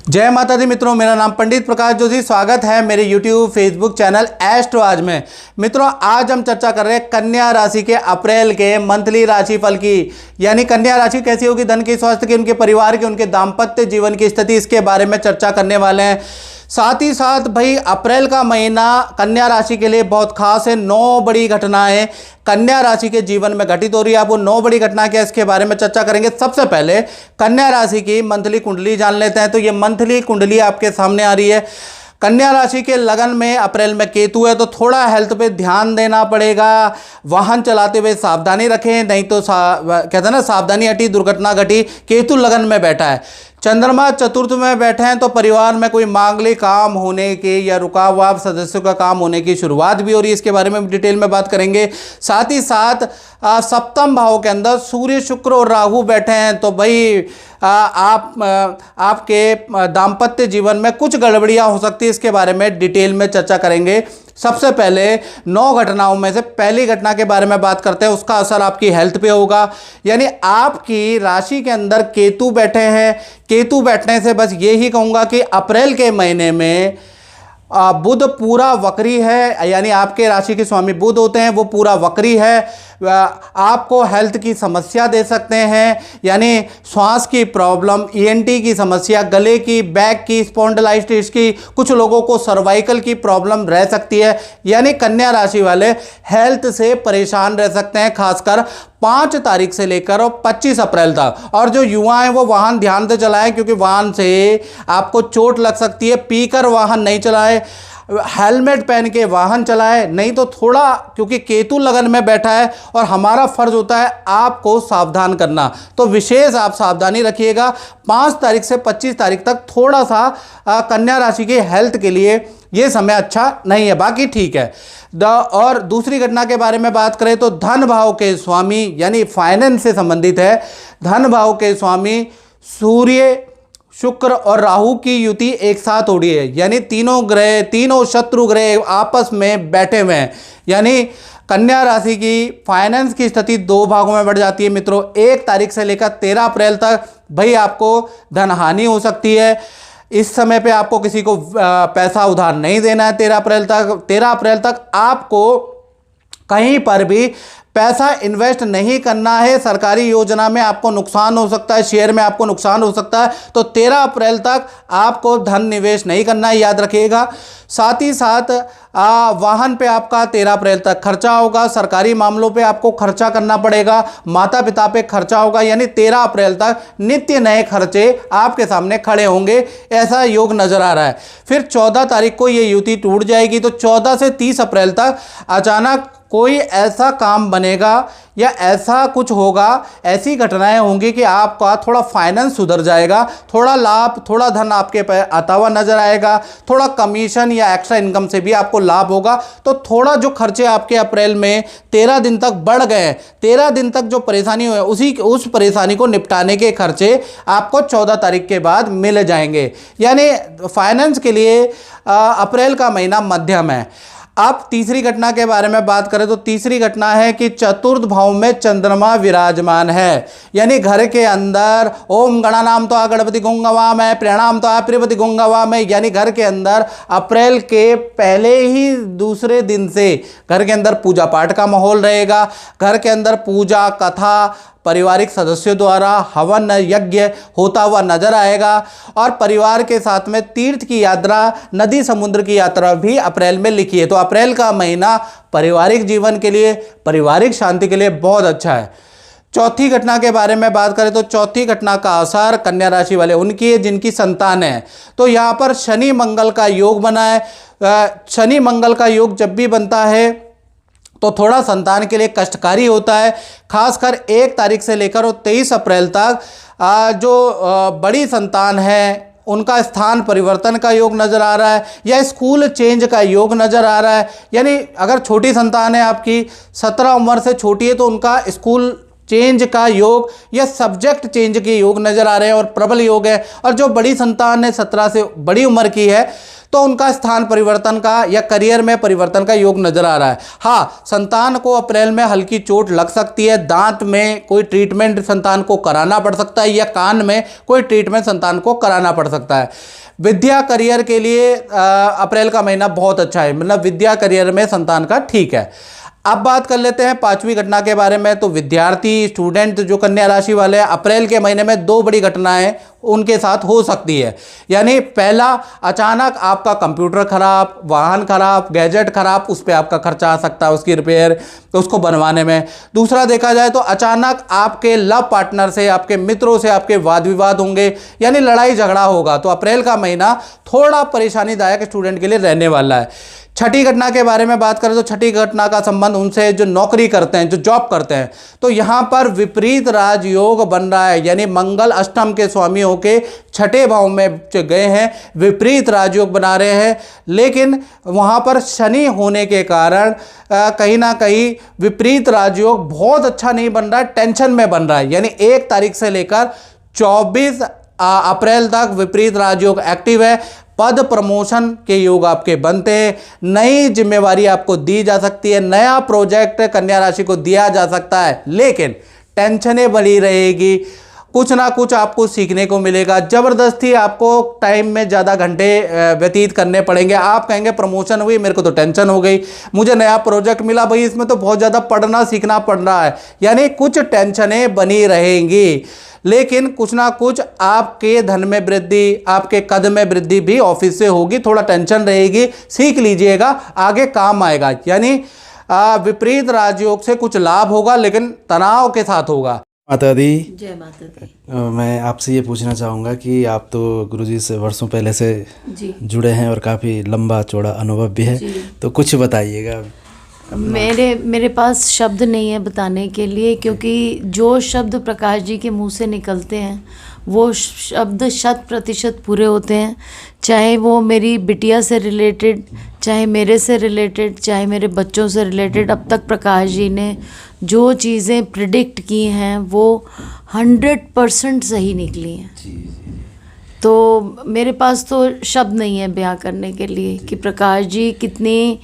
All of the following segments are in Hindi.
जय माता दी मित्रों, मेरा नाम पंडित प्रकाश जोशी। स्वागत है मेरे YouTube फेसबुक चैनल एस्ट्रो आज में। मित्रों, आज हम चर्चा कर रहे हैं कन्या राशि के अप्रैल के मंथली राशिफल की। यानी कन्या राशि कैसी होगी, धन की, स्वास्थ्य की, उनके परिवार की, उनके दाम्पत्य जीवन की स्थिति, इसके बारे में चर्चा करने वाले हैं। साथ ही साथ भाई अप्रैल का महीना कन्या राशि के लिए बहुत खास है। 9 बड़ी घटनाएं कन्या राशि के जीवन में घटित हो रही है। आप वो 9 बड़ी घटना क्या है, इसके बारे में चर्चा करेंगे। सबसे पहले कन्या राशि की मंथली कुंडली जान लेते हैं। तो ये मंथली कुंडली आपके सामने आ रही है। कन्या राशि के लगन में अप्रैल में केतु है, तो थोड़ा हेल्थ पे ध्यान देना पड़ेगा। वाहन चलाते हुए सावधानी रखें, नहीं तो कहते हैं ना, सावधानी हटी दुर्घटना घटी। केतु लगन में बैठा है। चंद्रमा चतुर्थ में बैठे हैं, तो परिवार में कोई मांगलिक काम होने के या रुका हुआ सदस्यों का काम होने की शुरुआत भी हो रही है। इसके बारे में डिटेल में बात करेंगे। साथ ही साथ सप्तम भाव के अंदर सूर्य, शुक्र और राहु बैठे हैं, तो भाई आपके दाम्पत्य जीवन में कुछ गड़बड़ियां हो सकती है। इसके बारे में डिटेल में चर्चा करेंगे। सबसे पहले 9 घटनाओं में से पहली घटना के बारे में बात करते हैं। उसका असर आपकी हेल्थ पे होगा। यानी आपकी राशि के अंदर केतु बैठे हैं। केतु बैठने से बस यही कहूँगा कि अप्रैल के महीने में बुध पूरा वक्री है। यानी आपके राशि के स्वामी बुध होते हैं, वो पूरा वक्री है। आपको हेल्थ की समस्या दे सकते हैं। यानी श्वास की प्रॉब्लम, ईएनटी की समस्या, गले की, बैक की, स्पॉन्डिलाइटिस की, कुछ लोगों को सर्वाइकल की प्रॉब्लम रह सकती है। यानी कन्या राशि वाले हेल्थ से परेशान रह सकते हैं, खासकर 5 तारीख से लेकर और 25 अप्रैल तक। और जो युवा हैं वो वाहन ध्यान से चलाएं, क्योंकि वाहन से आपको चोट लग सकती है। पीकर वाहन नहीं चलाएं, हेलमेट पहन के वाहन चलाए, नहीं तो थोड़ा, क्योंकि केतु लगन में बैठा है और हमारा फर्ज होता है आपको सावधान करना, तो विशेष आप सावधानी रखिएगा। 5 तारीख से 25 तारीख तक थोड़ा सा कन्या राशि के हेल्थ के लिए ये समय अच्छा नहीं है, बाकी ठीक है। और दूसरी घटना के बारे में बात करें तो धन भाव के स्वामी, यानी फाइनेंस से संबंधित है। धन भाव के स्वामी सूर्य, शुक्र और राहु की युति एक साथ हो रही है। यानी तीनों शत्रु ग्रह आपस में बैठे हुए हैं। यानी कन्या राशि की फाइनेंस की स्थिति 2 भागों में बढ़ जाती है मित्रों। 1 तारीख से लेकर 13 अप्रैल तक भाई आपको धन हानि हो सकती है। इस समय पे आपको किसी को पैसा उधार नहीं देना है। 13 अप्रैल तक आपको कहीं पर भी पैसा इन्वेस्ट नहीं करना है। सरकारी योजना में आपको नुकसान हो सकता है, शेयर में आपको नुकसान हो सकता है, तो 13 अप्रैल तक आपको धन निवेश नहीं करना है, याद रखिएगा। साथ ही साथ वाहन पे आपका 13 अप्रैल तक खर्चा होगा। सरकारी मामलों पे आपको खर्चा करना पड़ेगा। माता पिता पे खर्चा होगा। यानी 13 अप्रैल तक नित्य नए खर्चे आपके सामने खड़े होंगे, ऐसा योग नजर आ रहा है। फिर 14 तारीख को ये युति टूट जाएगी, तो 14 से 30 अप्रैल तक अचानक कोई ऐसा काम बनेगा या ऐसा कुछ होगा, ऐसी घटनाएं होंगी कि आपका थोड़ा फाइनेंस सुधर जाएगा, थोड़ा लाभ, थोड़ा धन आपके पे आता हुआ नजर आएगा, थोड़ा कमीशन या एक्स्ट्रा इनकम से भी आपको लाभ होगा। तो थोड़ा जो खर्चे आपके अप्रैल में 13 दिन तक बढ़ गए, 13 दिन तक जो परेशानी हुई, उस परेशानी को निपटाने के खर्चे आपको 14 तारीख के बाद मिल जाएंगे। यानी फाइनेंस के लिए अप्रैल का महीना मध्यम है। अब तीसरी घटना के बारे में बात करें तो तीसरी घटना है कि चतुर्थ भाव में चंद्रमा विराजमान है। यानी घर के अंदर ओम गणानाम तो गणपति गुंगवाम है, प्रणाम तो प्रियपति गुंगवाम है। यानी घर के अंदर अप्रैल के पहले ही दूसरे दिन से घर के अंदर पूजा पाठ का माहौल रहेगा। घर के अंदर पूजा, कथा, पारिवारिक सदस्यों द्वारा हवन यज्ञ होता हुआ नजर आएगा। और परिवार के साथ में तीर्थ की यात्रा, नदी समुद्र की यात्रा भी अप्रैल में लिखी है। तो अप्रैल का महीना पारिवारिक जीवन के लिए, पारिवारिक शांति के लिए बहुत अच्छा है। चौथी घटना के बारे में बात करें तो चौथी घटना का असर कन्या राशि वाले उनकी है जिनकी संतान है। तो यहाँ पर शनि मंगल का योग बना है। शनि मंगल का योग जब भी बनता है तो थोड़ा संतान के लिए कष्टकारी होता है। खासकर 1 तारीख से लेकर और 23 अप्रैल तक जो बड़ी संतान है उनका स्थान परिवर्तन का योग नज़र आ रहा है, या स्कूल चेंज का योग नज़र आ रहा है। यानी अगर छोटी संतान है आपकी, 17 उम्र से छोटी है, तो उनका स्कूल चेंज का योग या सब्जेक्ट चेंज के योग नजर आ रहे हैं और प्रबल योग है। और जो बड़ी संतान है 17 से बड़ी उम्र की है तो उनका स्थान परिवर्तन का या करियर में परिवर्तन का योग नजर आ रहा है। हाँ, संतान को अप्रैल में हल्की चोट लग सकती है, दांत में कोई ट्रीटमेंट संतान को कराना पड़ सकता है या कान में कोई ट्रीटमेंट संतान को कराना पड़ सकता है। विद्या करियर के लिए अप्रैल का महीना बहुत अच्छा है, मतलब विद्या करियर में संतान का ठीक है। अब बात कर लेते हैं पांचवी घटना के बारे में। तो विद्यार्थी स्टूडेंट जो कन्या राशि वाले हैं, अप्रैल के महीने में दो बड़ी घटनाएं उनके साथ हो सकती है। यानी पहला, अचानक आपका कंप्यूटर खराब, वाहन खराब, गैजेट खराब, उस पर आपका खर्चा आ सकता है उसकी रिपेयर, उसको बनवाने में। दूसरा देखा जाए तो अचानक आपके लव पार्टनर से, आपके मित्रों से आपके वाद विवाद होंगे, यानी लड़ाई झगड़ा होगा। तो अप्रैल का महीना थोड़ा परेशानीदायक स्टूडेंट के लिए रहने वाला है। छठी घटना के बारे में बात करें तो छठी घटना का संबंध उनसे जो नौकरी करते हैं, जो जॉब करते हैं। तो यहाँ पर विपरीत राजयोग बन रहा है, यानी मंगल अष्टम के स्वामी होके छठे भाव में गए हैं, विपरीत राजयोग बना रहे हैं। लेकिन वहाँ पर शनि होने के कारण कहीं ना कहीं विपरीत राजयोग बहुत अच्छा नहीं बन रहा है, टेंशन में बन रहा है। यानी 1 तारीख से लेकर 24 अप्रैल तक विपरीत राजयोग एक्टिव है। पद प्रमोशन के योग आपके बनते हैं, नई जिम्मेवारी आपको दी जा सकती है, नया प्रोजेक्ट कन्या राशि को दिया जा सकता है, लेकिन टेंशनें बनी रहेगी। कुछ ना कुछ आपको सीखने को मिलेगा, ज़बरदस्ती आपको टाइम में ज़्यादा घंटे व्यतीत करने पड़ेंगे। आप कहेंगे प्रमोशन हुई, मेरे को तो टेंशन हो गई, मुझे नया प्रोजेक्ट मिला, भाई इसमें तो बहुत ज़्यादा पढ़ना सीखना पड़ रहा है। यानी कुछ टेंशनें बनी रहेंगी, लेकिन कुछ ना कुछ आपके धन में वृद्धि, आपके कद में वृद्धि भी ऑफिस से होगी। थोड़ा टेंशन रहेगी, सीख लीजिएगा, आगे काम आएगा। यानी विपरीत राजयोग से कुछ लाभ होगा, लेकिन तनाव के साथ होगा। माता दी, जय माता दी। मैं आपसे ये पूछना चाहूँगा कि आप तो गुरुजी से वर्षों पहले से जी जुड़े हैं और काफ़ी लंबा चौड़ा अनुभव भी है, तो कुछ बताइएगा। मेरे पास शब्द नहीं है बताने के लिए, क्योंकि जो शब्द प्रकाश जी के मुंह से निकलते हैं वो शब्द 100% पूरे होते हैं। चाहे वो मेरी बिटिया से रिलेटेड, चाहे मेरे से रिलेटेड, चाहे मेरे बच्चों से रिलेटेड, अब तक प्रकाश जी ने जो चीज़ें प्रिडिक्ट की हैं वो 100% सही निकली हैं। तो मेरे पास तो शब्द नहीं है बयां करने के लिए कि प्रकाश जी कितनी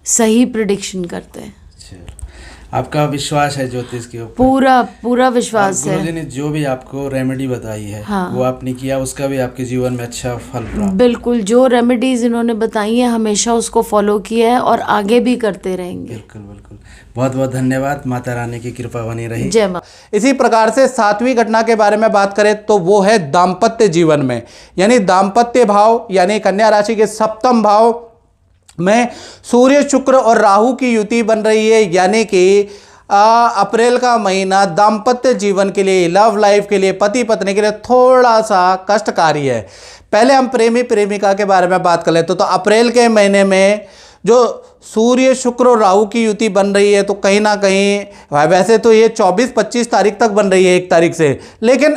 सही प्रिडिक्शन करते हैं। आपका विश्वास है ज्योतिष के ऊपर? पूरा विश्वास है। गुरुजी ने जो भी आपको रेमेडी बताई है, हाँ, वो आपने किया, उसका भी आपके जीवन में अच्छा फल रहा? बिल्कुल, जो रेमेडीज इन्होंने बताई है हमेशा उसको फॉलो किया है और आगे भी करते रहेंगे। बिल्कुल बिल्कुल। बहुत बहुत धन्यवाद, माता रानी की कृपा बनी रही। जय मां। इसी प्रकार से सातवीं घटना के बारे में बात करें तो वो है दाम्पत्य जीवन में, यानी दाम्पत्य भाव, यानी कन्या राशि के सप्तम भाव में सूर्य, शुक्र और राहु की युति बन रही है। यानी कि अप्रैल का महीना दाम्पत्य जीवन के लिए, लव लाइफ के लिए, पति पत्नी के लिए थोड़ा सा कष्टकारी है। पहले हम प्रेमी प्रेमिका के बारे में बात कर लेते तो अप्रैल के महीने में जो सूर्य, शुक्र और राहु की युति बन रही है, तो कहीं ना कहीं वैसे तो ये 24-25 तारीख तक बन रही है 1 तारीख से, लेकिन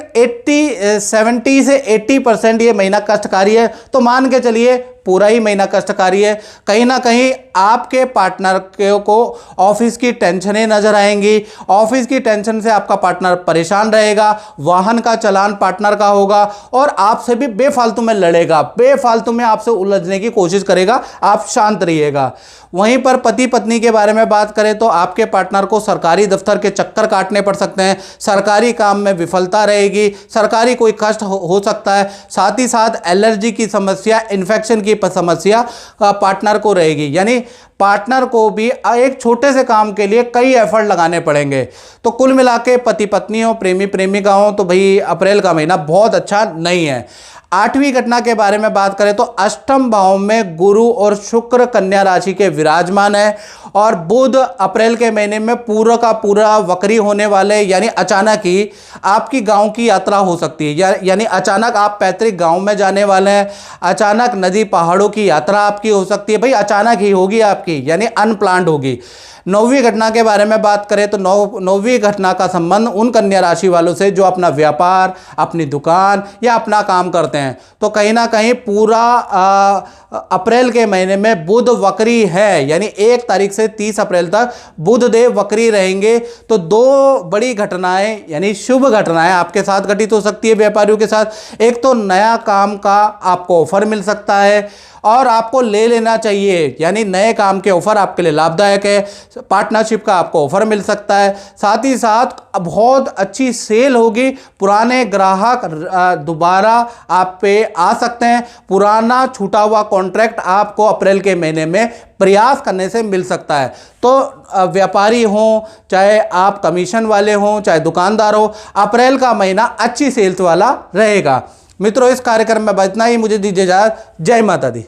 70 से 80% ये महीना कष्टकारी है। तो मान के चलिए पूरा ही महीना कष्टकारी है। कहीं ना कहीं आपके पार्टनर को ऑफिस की टेंशनें नजर आएंगी, ऑफिस की टेंशन से आपका पार्टनर परेशान रहेगा, वाहन का चालान पार्टनर का होगा और आपसे भी बेफालतू में लड़ेगा, बेफालतू में आपसे उलझने की कोशिश करेगा। आप शांत रहिएगा। वहीं पर पति पत्नी के बारे में बात करें तो आपके पार्टनर को सरकारी दफ्तर के चक्कर काटने पड़ सकते हैं, सरकारी काम में विफलता रहेगी, सरकारी कोई कष्ट हो सकता है। साथ ही साथ एलर्जी की समस्या, इन्फेक्शन की समस्या पार्टनर को रहेगी। यानी पार्टनर को भी एक छोटे से काम के लिए कई एफर्ट लगाने पड़ेंगे। तो कुल मिला के पति पत्नी हो, प्रेमी प्रेमिका हो, तो भाई अप्रैल का महीना बहुत अच्छा नहीं है। आठवीं घटना के बारे में बात करें तो अष्टम भाव में गुरु और शुक्र कन्या राशि के विराजमान है और बुध अप्रैल के महीने में पूरा का पूरा वक्री होने वाले, यानी अचानक ही आपकी गांव की यात्रा हो सकती है। यानी अचानक आप पैतृक गांव में जाने वाले हैं, अचानक नदी पहाड़ों की यात्रा आपकी हो सकती है। भाई अचानक ही होगी आपकी, यानी अनप्लान्ड होगी। नौवीं घटना के बारे में बात करें तो नौवीं घटना का संबंध उन कन्या राशि वालों से जो अपना व्यापार, अपनी दुकान या अपना काम करते हैं। तो कहीं ना कहीं पूरा अप्रैल के महीने में बुध वक्री है, यानी 1 तारीख से 30 अप्रैल तक बुध देव वक्री रहेंगे। तो 2 बड़ी घटनाएं यानी शुभ घटनाएं आपके साथ घटित हो सकती है व्यापारियों के साथ। एक तो नया काम का आपको ऑफर मिल सकता है और आपको ले लेना चाहिए, यानी नए काम के ऑफर आपके लिए लाभदायक है। पार्टनरशिप का आपको ऑफर मिल सकता है। साथ ही साथ बहुत अच्छी सेल होगी। पुराने ग्राहक दोबारा आप पे आ सकते हैं। पुराना छूटा हुआ कॉन्ट्रैक्ट आपको अप्रैल के महीने में प्रयास करने से मिल सकता है। तो व्यापारी हों, चाहे आप कमीशन वाले हों, चाहे दुकानदार हो, अप्रैल का महीना अच्छी सेल्स वाला रहेगा। मित्रों, इस कार्यक्रम में बस इतना ही। मुझे दीजिए इजाज़त। जय माता दी।